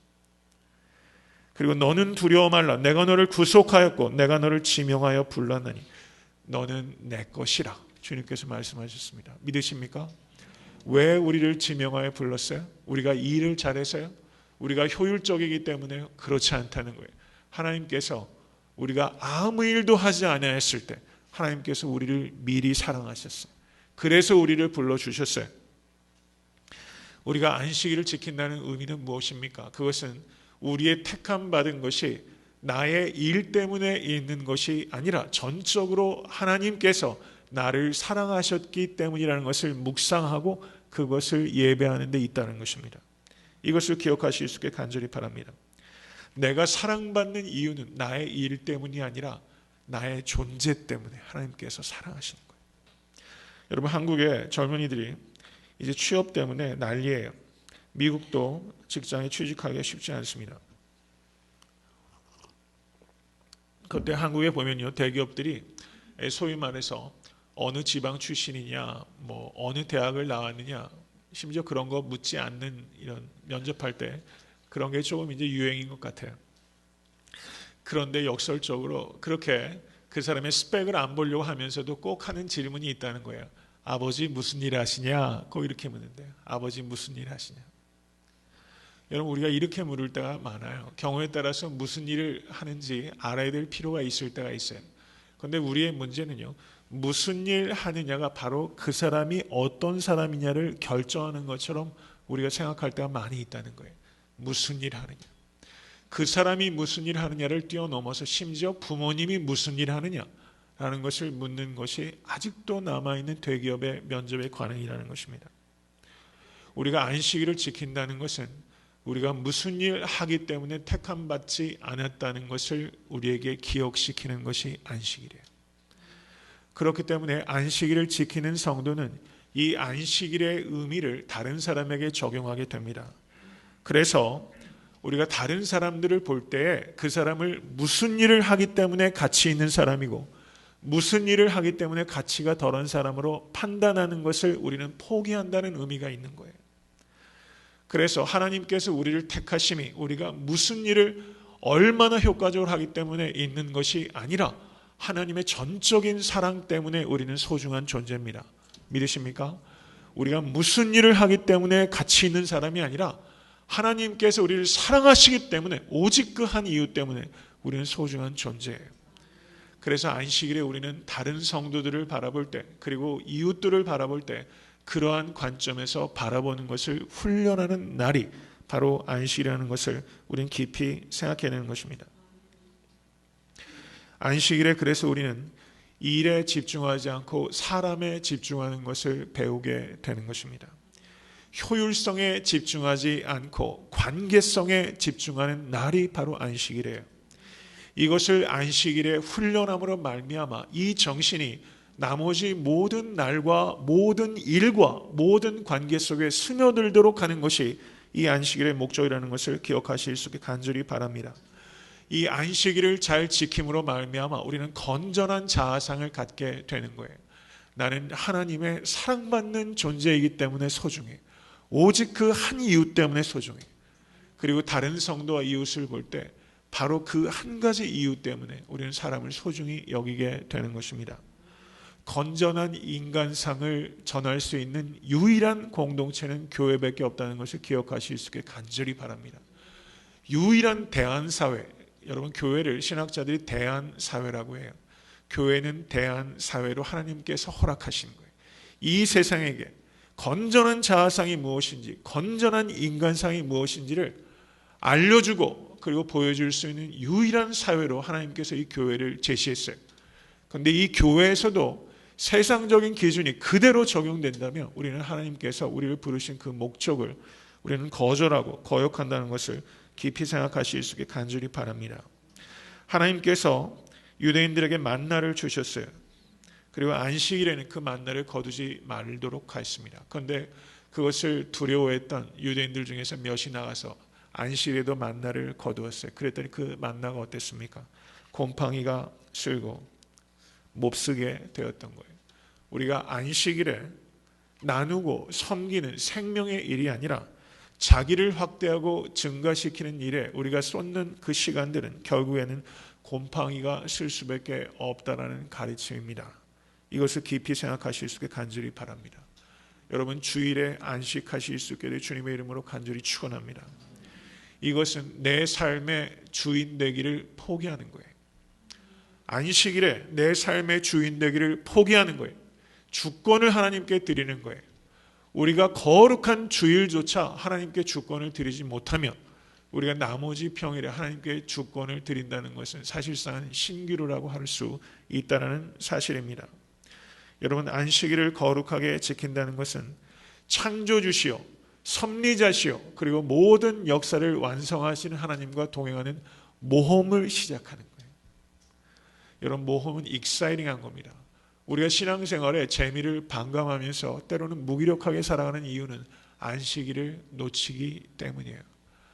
그리고 너는 두려워 말라. 내가 너를 구속하였고 내가 너를 지명하여 불렀나니 너는 내 것이라. 주님께서 말씀하셨습니다. 믿으십니까? 왜 우리를 지명하여 불렀어요? 우리가 일을 잘해서요? 우리가 효율적이기 때문에요? 그렇지 않다는 거예요. 하나님께서 우리가 아무 일도 하지 않았을 때 하나님께서 우리를 미리 사랑하셨어요. 그래서 우리를 불러주셨어요. 우리가 안식일을 지킨다는 의미는 무엇입니까? 그것은 우리의 택함 받은 것이 나의 일 때문에 있는 것이 아니라 전적으로 하나님께서 나를 사랑하셨기 때문이라는 것을 묵상하고 그것을 예배하는 데 있다는 것입니다. 이것을 기억하실 수 있게 간절히 바랍니다. 내가 사랑받는 이유는 나의 일 때문이 아니라 나의 존재 때문에 하나님께서 사랑하시는 거예요. 여러분, 한국의 젊은이들이 이제 취업 때문에 난리예요. 미국도 직장에 취직하기가 쉽지 않습니다. 그때 한국에 보면요, 대기업들이 소위 말해서 어느 지방 출신이냐, 뭐 어느 대학을 나왔느냐, 심지어 그런 거 묻지 않는 이런 면접할 때 그런 게 조금 이제 유행인 것 같아요. 그런데 역설적으로 그렇게 그 사람의 스펙을 안 보려고 하면서도 꼭 하는 질문이 있다는 거예요. 아버지 무슨 일 하시냐? 꼭 이렇게 묻는데요. 아버지 무슨 일 하시냐? 여러분, 우리가 이렇게 물을 때가 많아요. 경우에 따라서 무슨 일을 하는지 알아야 될 필요가 있을 때가 있어요. 그런데 우리의 문제는요, 무슨 일 하느냐가 바로 그 사람이 어떤 사람이냐를 결정하는 것처럼 우리가 생각할 때가 많이 있다는 거예요. 무슨 일 하느냐. 그 사람이 무슨 일 하느냐를 뛰어넘어서 심지어 부모님이 무슨 일 하느냐라는 것을 묻는 것이 아직도 남아있는 대기업의 면접의 관행이라는 것입니다. 우리가 안식일을 지킨다는 것은 우리가 무슨 일 하기 때문에 택함받지 않았다는 것을 우리에게 기억시키는 것이 안식일이에요. 그렇기 때문에 안식일을 지키는 성도는 이 안식일의 의미를 다른 사람에게 적용하게 됩니다. 그래서 우리가 다른 사람들을 볼 때 그 사람을 무슨 일을 하기 때문에 가치 있는 사람이고 무슨 일을 하기 때문에 가치가 덜한 사람으로 판단하는 것을 우리는 포기한다는 의미가 있는 거예요. 그래서 하나님께서 우리를 택하심이 우리가 무슨 일을 얼마나 효과적으로 하기 때문에 있는 것이 아니라 하나님의 전적인 사랑 때문에 우리는 소중한 존재입니다. 믿으십니까? 우리가 무슨 일을 하기 때문에 가치 있는 사람이 아니라 하나님께서 우리를 사랑하시기 때문에 오직 그 한 이유 때문에 우리는 소중한 존재예요. 그래서 안식일에 우리는 다른 성도들을 바라볼 때 그리고 이웃들을 바라볼 때 그러한 관점에서 바라보는 것을 훈련하는 날이 바로 안식이라는 것을 우리는 깊이 생각해내는 것입니다. 안식일에 그래서 우리는 일에 집중하지 않고 사람에 집중하는 것을 배우게 되는 것입니다. 효율성에 집중하지 않고 관계성에 집중하는 날이 바로 안식일이에요. 이것을 안식일에 훈련함으로 말미암아 이 정신이 나머지 모든 날과 모든 일과 모든 관계 속에 스며들도록 하는 것이 이 안식일의 목적이라는 것을 기억하실 수 있게 간절히 바랍니다. 이 안식일을 잘 지킴으로 말미암아 우리는 건전한 자아상을 갖게 되는 거예요. 나는 하나님의 사랑받는 존재이기 때문에 소중해. 오직 그 한 이유 때문에 소중해. 그리고 다른 성도와 이웃을 볼 때 바로 그 한 가지 이유 때문에 우리는 사람을 소중히 여기게 되는 것입니다. 건전한 인간상을 전할 수 있는 유일한 공동체는 교회밖에 없다는 것을 기억하실 수 있게 간절히 바랍니다. 유일한 대안사회, 여러분 교회를 신학자들이 대안사회라고 해요. 교회는 대안사회로 하나님께서 허락하신 거예요. 이 세상에게 건전한 자아상이 무엇인지 건전한 인간상이 무엇인지를 알려주고 그리고 보여줄 수 있는 유일한 사회로 하나님께서 이 교회를 제시했어요. 그런데 이 교회에서도 세상적인 기준이 그대로 적용된다면 우리는 하나님께서 우리를 부르신 그 목적을 우리는 거절하고 거역한다는 것을 깊이 생각하실 수 있게 간절히 바랍니다. 하나님께서 유대인들에게 만나를 주셨어요. 그리고 안식일에는 그 만나를 거두지 말도록 하였습니다. 그런데 그것을 두려워했던 유대인들 중에서 몇이 나가서 안식일에도 만나를 거두었어요. 그랬더니 그 만나가 어땠습니까? 곰팡이가 쓸고 몹쓰게 되었던 거예요. 우리가 안식일에 나누고 섬기는 생명의 일이 아니라 자기를 확대하고 증가시키는 일에 우리가 쏟는 그 시간들은 결국에는 곰팡이가 쓸 수밖에 없다라는 가르침입니다. 이것을 깊이 생각하실 수 있게 간절히 바랍니다. 여러분 주일에 안식하실 수 있게 주님의 이름으로 간절히 축원합니다. 이것은 내 삶의 주인 되기를 포기하는 거예요. 안식일에 내 삶의 주인 되기를 포기하는 거예요. 주권을 하나님께 드리는 거예요. 우리가 거룩한 주일조차 하나님께 주권을 드리지 못하면 우리가 나머지 평일에 하나님께 주권을 드린다는 것은 사실상 신기루라고 할 수 있다는 사실입니다. 여러분 안식일을 거룩하게 지킨다는 것은 창조주시오 섭리자시오 그리고 모든 역사를 완성하시는 하나님과 동행하는 모험을 시작하는 거예요. 여러분 모험은 익사이팅한 겁니다. 우리가 신앙생활에 재미를 반감하면서 때로는 무기력하게 살아가는 이유는 안식일을 놓치기 때문이에요.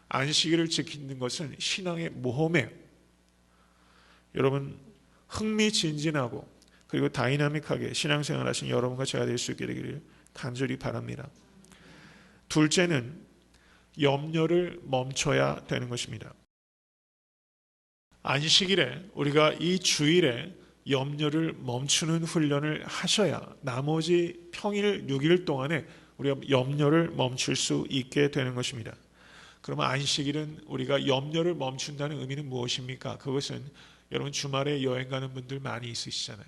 안식일을 지키는 것은 신앙의 모험이에요. 여러분, 흥미진진하고 그리고 다이나믹하게 신앙생활 하신 여러분과 제가 될 수 있게 되기를 간절히 바랍니다. 둘째는 염려를 멈춰야 되는 것입니다. 안식일에 우리가 이 주일에 염려를 멈추는 훈련을 하셔야 나머지 평일 6일 동안에 우리가 염려를 멈출 수 있게 되는 것입니다. 그러면 안식일은 우리가 염려를 멈춘다는 의미는 무엇입니까? 그것은 여러분 주말에 여행 가는 분들 많이 있으시잖아요.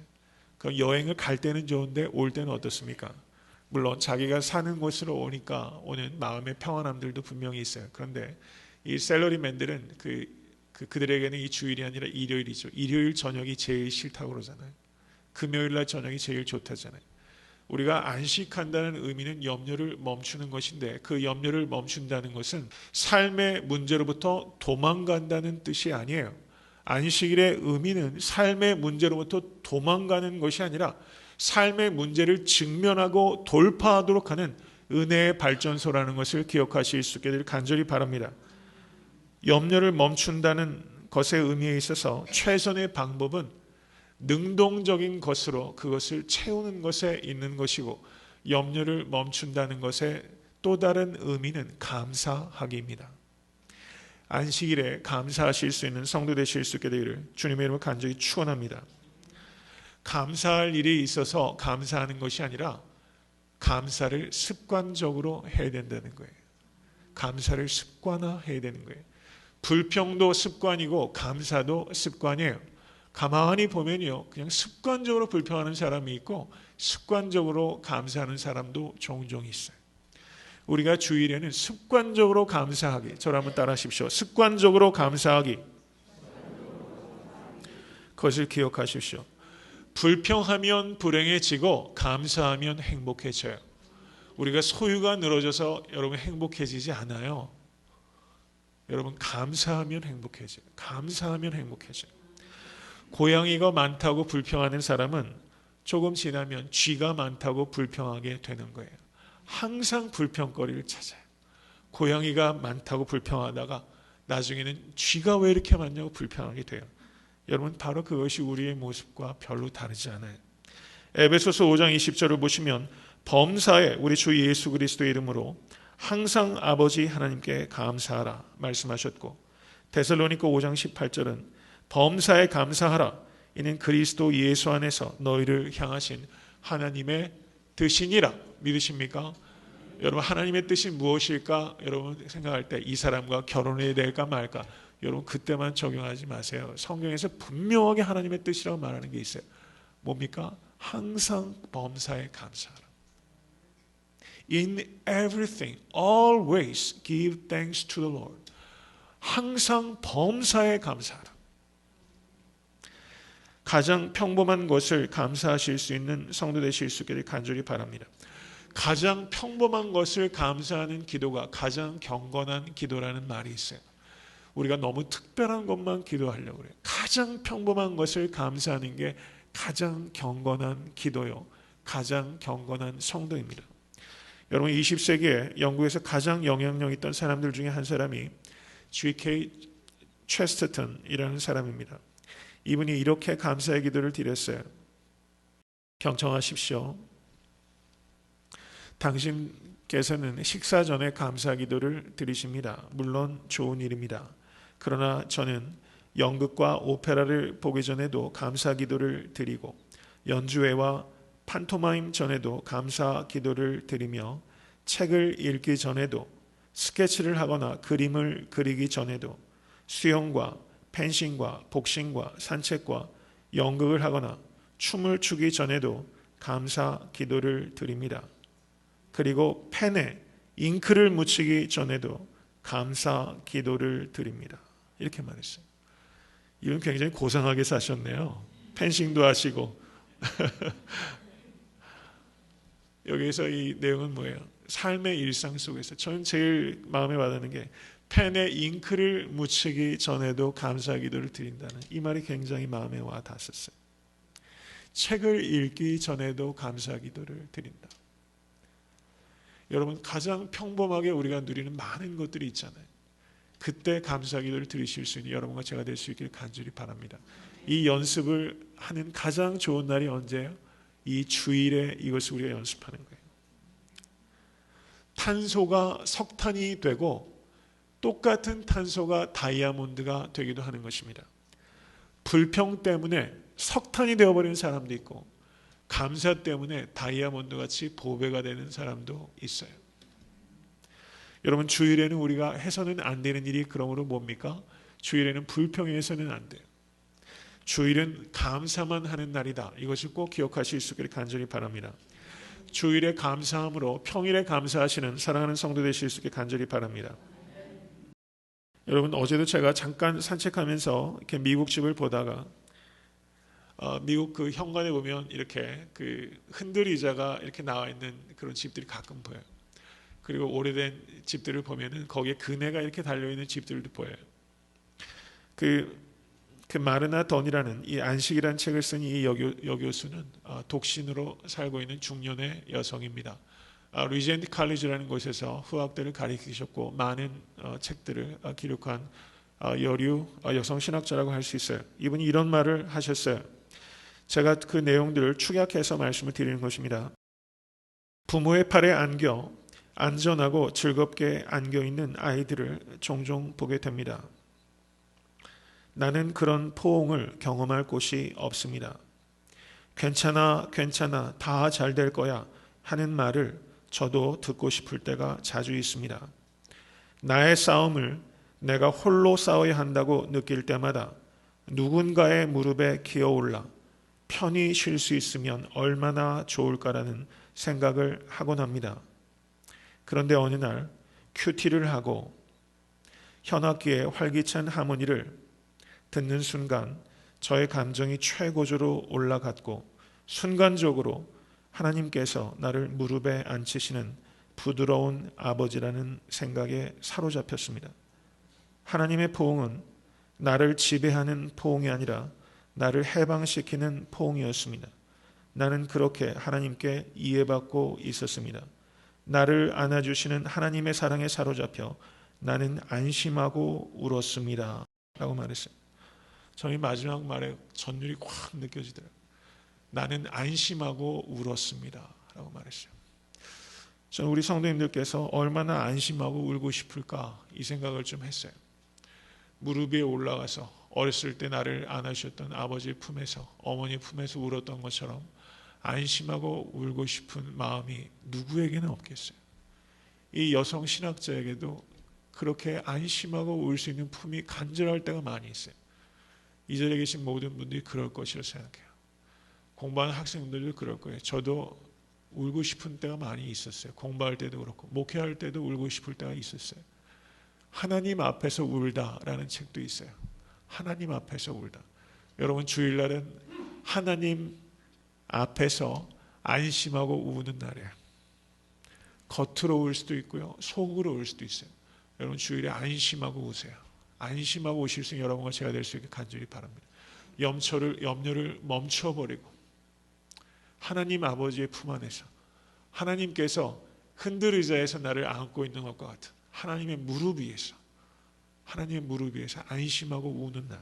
그럼 여행을 갈 때는 좋은데 올 때는 어떻습니까? 물론 자기가 사는 곳으로 오니까 오는 마음의 평안함들도 분명히 있어요. 그런데 이 샐러리맨들은 그들에게는 이 주일이 아니라 일요일이죠. 일요일 저녁이 제일 싫다고 그러잖아요. 금요일날 저녁이 제일 좋다잖아요. 우리가 안식한다는 의미는 염려를 멈추는 것인데 그 염려를 멈춘다는 것은 삶의 문제로부터 도망간다는 뜻이 아니에요. 안식일의 의미는 삶의 문제로부터 도망가는 것이 아니라 삶의 문제를 직면하고 돌파하도록 하는 은혜의 발전소라는 것을 기억하실 수 있게 될 간절히 바랍니다. 염려를 멈춘다는 것의 의미에 있어서 최선의 방법은 능동적인 것으로 그것을 채우는 것에 있는 것이고, 염려를 멈춘다는 것의 또 다른 의미는 감사하기입니다. 안식일에 감사하실 수 있는 성도 되실 수 있게 되기를 주님의 이름으로 간절히 축원합니다. 감사할 일이 있어서 감사하는 것이 아니라 감사를 습관적으로 해야 된다는 거예요. 감사를 습관화해야 되는 거예요. 불평도 습관이고 감사도 습관이에요. 가만히 보면요, 그냥 습관적으로 불평하는 사람이 있고 습관적으로 감사하는 사람도 종종 있어요. 우리가 주일에는 습관적으로 감사하기, 저를 한번 따라 하십시오. 습관적으로 감사하기, 그것을 기억하십시오. 불평하면 불행해지고 감사하면 행복해져요. 우리가 소유가 늘어져서 여러분 행복해지지 않아요. 여러분 감사하면 행복해져요. 감사하면 행복해져요. 고양이가 많다고 불평하는 사람은 조금 지나면 쥐가 많다고 불평하게 되는 거예요. 항상 불평거리를 찾아요. 고양이가 많다고 불평하다가 나중에는 쥐가 왜 이렇게 많냐고 불평하게 돼요. 여러분 바로 그것이 우리의 모습과 별로 다르지 않아요. 에베소서 5장 20절을 보시면 범사에 우리 주 예수 그리스도의 이름으로 항상 아버지 하나님께 감사하라 말씀하셨고, 데살로니가 5장 18절은 범사에 감사하라 이는 그리스도 예수 안에서 너희를 향하신 하나님의 뜻이니라. 믿으십니까? 여러분 하나님의 뜻이 무엇일까? 여러분 생각할 때 이 사람과 결혼해야 될까 말까? 여러분 그때만 적용하지 마세요. 성경에서 분명하게 하나님의 뜻이라고 말하는 게 있어요. 뭡니까? 항상 범사에 감사하라. In everything, always give thanks to the Lord. 항상 범사에 감사하라. 가장 평범한 것을 감사하실 수 있는 성도 되실 수 있기를 간절히 바랍니다. 가장 평범한 것을 감사하는 기도가 가장 경건한 기도라는 말이 있어요. 우리가 너무 특별한 것만 기도하려고 그래요. 가장 평범한 것을 감사하는 게 가장 경건한 기도요, 가장 경건한 성도입니다. 여러분 20세기에 영국에서 가장 영향력 있던 사람들 중에 한 사람이 G.K. 체스터턴이라는 사람입니다. 이분이 이렇게 감사의 기도를 드렸어요. 경청하십시오. 당신께서는 식사 전에 감사 기도를 드리십니다. 물론 좋은 일입니다. 그러나 저는 연극과 오페라를 보기 전에도 감사 기도를 드리고 연주회와 판토마임 전에도 감사 기도를 드리며 책을 읽기 전에도 스케치를 하거나 그림을 그리기 전에도 수영과 펜싱과 복싱과 산책과 연극을 하거나 춤을 추기 전에도 감사 기도를 드립니다. 그리고 펜에 잉크를 묻히기 전에도 감사 기도를 드립니다. 이렇게 말했어요. 이분 굉장히 고상하게 사셨네요. 펜싱도 하시고 여기서 이 내용은 뭐예요? 삶의 일상 속에서 저는 제일 마음에 와닿는 게 펜에 잉크를 묻히기 전에도 감사 기도를 드린다는 이 말이 굉장히 마음에 와 닿았어요. 책을 읽기 전에도 감사 기도를 드린다. 여러분, 가장 평범하게 우리가 누리는 많은 것들이 있잖아요. 그때 감사 기도를 드리실 수 있는 여러분과 제가 될 수 있기를 간절히 바랍니다. 이 연습을 하는 가장 좋은 날이 언제예요? 이 주일에 이것을 우리가 연습하는 거예요. 탄소가 석탄이 되고 똑같은 탄소가 다이아몬드가 되기도 하는 것입니다. 불평 때문에 석탄이 되어버리는 사람도 있고 감사 때문에 다이아몬드 같이 보배가 되는 사람도 있어요. 여러분, 주일에는 우리가 해서는 안 되는 일이 그러므로 뭡니까? 주일에는 불평이 해서는 안 돼요. 주일은 감사만 하는 날이다. 이것을 꼭 기억하실 수 있기를 간절히 바랍니다. 주일에 감사함으로 평일에 감사하시는 사랑하는 성도 되실 수 있게 간절히 바랍니다. 여러분, 어제도 제가 잠깐 산책하면서 이렇게 미국 집을 보다가 미국 그 현관에 보면 이렇게 그 흔들 의자가 이렇게 나와 있는 그런 집들이 가끔 보여요. 그리고 오래된 집들을 보면은 거기에 그네가 이렇게 달려 있는 집들도 보여요. 그 마르나 던이라는 이 안식이라는 책을 쓴 이 여교수는 독신으로 살고 있는 중년의 여성입니다. 리젠트 칼리지라는 곳에서 후학들을 가르치셨고 많은 책들을 기록한 여류 여성 신학자라고 할 수 있어요. 이분이 이런 말을 하셨어요. 제가 그 내용들을 축약해서 말씀을 드리는 것입니다. 부모의 팔에 안겨 안전하고 즐겁게 안겨 있는 아이들을 종종 보게 됩니다. 나는 그런 포옹을 경험할 곳이 없습니다. 괜찮아, 괜찮아, 다 잘 될 거야 하는 말을 저도 듣고 싶을 때가 자주 있습니다. 나의 싸움을 내가 홀로 싸워야 한다고 느낄 때마다 누군가의 무릎에 기어올라 편히 쉴 수 있으면 얼마나 좋을까라는 생각을 하곤 합니다. 그런데 어느 날 큐티를 하고 현악기의 활기찬 하모니를 듣는 순간 저의 감정이 최고조로 올라갔고 순간적으로 하나님께서 나를 무릎에 앉히시는 부드러운 아버지라는 생각에 사로잡혔습니다. 하나님의 포옹은 나를 지배하는 포옹이 아니라 나를 해방시키는 포옹이었습니다. 나는 그렇게 하나님께 이해받고 있었습니다. 나를 안아주시는 하나님의 사랑에 사로잡혀 나는 안심하고 울었습니다. 라고 말했어요. 저희 마지막 말에 전율이 확 느껴지더라고요. 나는 안심하고 울었습니다. 라고 말했어요. 저는 우리 성도님들께서 얼마나 안심하고 울고 싶을까 이 생각을 좀 했어요. 무릎 위에 올라가서 어렸을 때 나를 안아주셨던 아버지의 품에서 어머니 품에서 울었던 것처럼 안심하고 울고 싶은 마음이 누구에게는 없겠어요. 이 여성 신학자에게도 그렇게 안심하고 울 수 있는 품이 간절할 때가 많이 있어요. 이 자리에 계신 모든 분들이 그럴 것이라고 생각해요. 공부하는 학생들도 그럴 거예요. 저도 울고 싶은 때가 많이 있었어요. 공부할 때도 그렇고 목회할 때도 울고 싶을 때가 있었어요. 하나님 앞에서 울다라는 책도 있어요. 하나님 앞에서 울다. 여러분, 주일날은 하나님 앞에서 안심하고 우는 날이에요. 겉으로 울 수도 있고요, 속으로 울 수도 있어요. 여러분, 주일에 안심하고 우세요. 안심하고 오실 수 있는 여러분과 제가 될 수 있게 간절히 바랍니다. 염려를 멈춰버리고 하나님 아버지의 품 안에서 하나님께서 흔들 의자에서 나를 안고 있는 것과 같은 하나님의 무릎 위에서 안심하고 우는 날,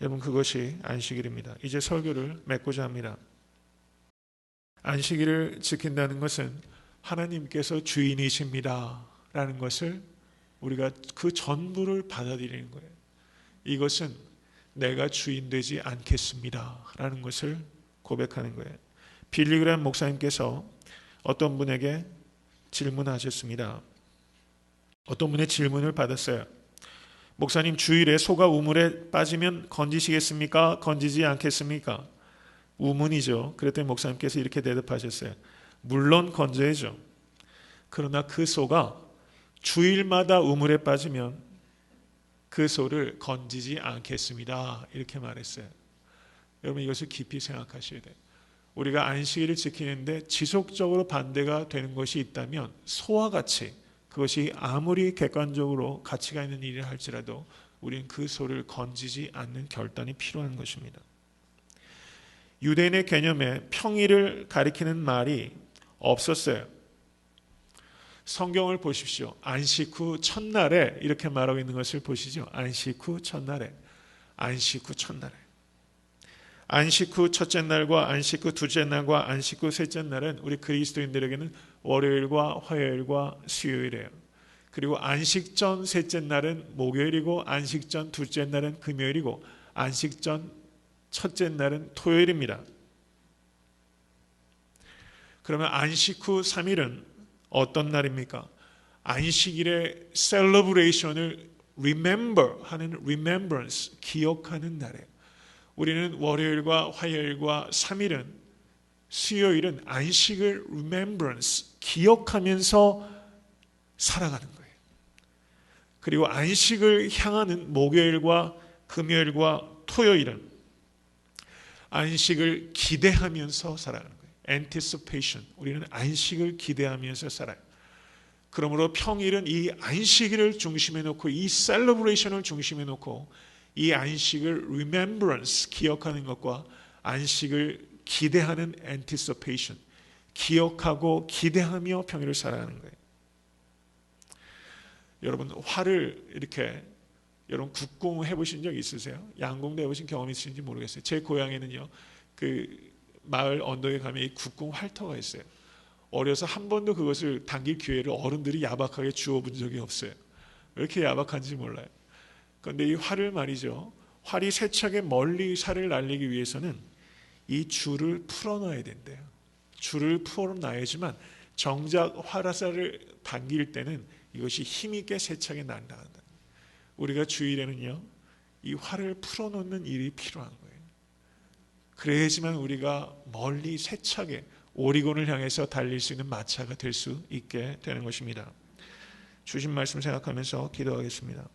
여러분, 그것이 안식일입니다. 이제 설교를 맺고자 합니다. 안식일을 지킨다는 것은 하나님께서 주인이십니다 라는 것을 우리가 그 전부를 받아들이는 거예요. 이것은 내가 주인 되지 않겠습니다 라는 것을 고백하는 거예요. 빌리그램 목사님께서 어떤 분에게 질문하셨습니다. 어떤 분의 질문을 받았어요. 목사님, 주일에 소가 우물에 빠지면 건지시겠습니까? 건지지 않겠습니까? 우문이죠. 그랬더니 목사님께서 이렇게 대답하셨어요. 물론 건져야죠. 그러나 그 소가 주일마다 우물에 빠지면 그 소를 건지지 않겠습니다. 이렇게 말했어요. 여러분, 이것을 깊이 생각하셔야 돼요. 우리가 안식일을 지키는데 지속적으로 반대가 되는 것이 있다면 소와 같이, 그것이 아무리 객관적으로 가치가 있는 일이라 할지라도 우리는 그 소를 건지지 않는 결단이 필요한 것입니다. 유대인의 개념에 평일을 가리키는 말이 없었어요. 성경을 보십시오. 안식 후 첫날에 이렇게 말하고 있는 것을 보시죠. 안식 후 첫날에, 안식 후 첫날에. 안식 후 첫째 날과 안식 후 둘째 날과 안식 후 셋째 날은 우리 그리스도인들에게는 월요일과 화요일과 수요일이에요. 그리고 안식 전 셋째 날은 목요일이고 안식 전 둘째 날은 금요일이고 안식 전 첫째 날은 토요일입니다. 그러면 안식 후 3일은 어떤 날입니까? 안식일의 셀러브레이션을 remember 하는 remembrance, 기억하는 날이에요. 우리는 월요일과 화요일과 3일은 수요일은 안식을 remembrance, 기억하면서 살아가는 거예요. 그리고 안식을 향하는 목요일과 금요일과 토요일은 안식을 기대하면서 살아가는 거예요. anticipation. 우리는 안식을 기대하면서 살아요. 그러므로 평일은 이 안식일을 중심에 놓고 이 셀러브레이션을 중심에 놓고 이 안식을 remembrance, 기억하는 것과 안식을 기대하는 anticipation, 기억하고 기대하며 평일을 살아가는 거예요. 여러분 활을 이렇게 여러분 국궁 해보신 적 있으세요? 양궁도 해보신 경험이 있으신지 모르겠어요. 제 고향에는요 그 마을 언덕에 가면 이 국궁 활터가 있어요. 어려서 한 번도 그것을 당길 기회를 어른들이 야박하게 주어본 적이 없어요. 왜 이렇게 야박한지 몰라요. 그런데 이 활을 말이죠, 활이 세차게 멀리 살을 날리기 위해서는 이 줄을 풀어놔야 된대요. 줄을 풀어놔야지만 정작 활화살을 당길 때는 이것이 힘있게 세차게 난다. 우리가 주일에는요 이 활을 풀어놓는 일이 필요한 거예요. 그래야지만 우리가 멀리 세차게 오리곤을 향해서 달릴 수 있는 마차가 될 수 있게 되는 것입니다. 주신 말씀 생각하면서 기도하겠습니다.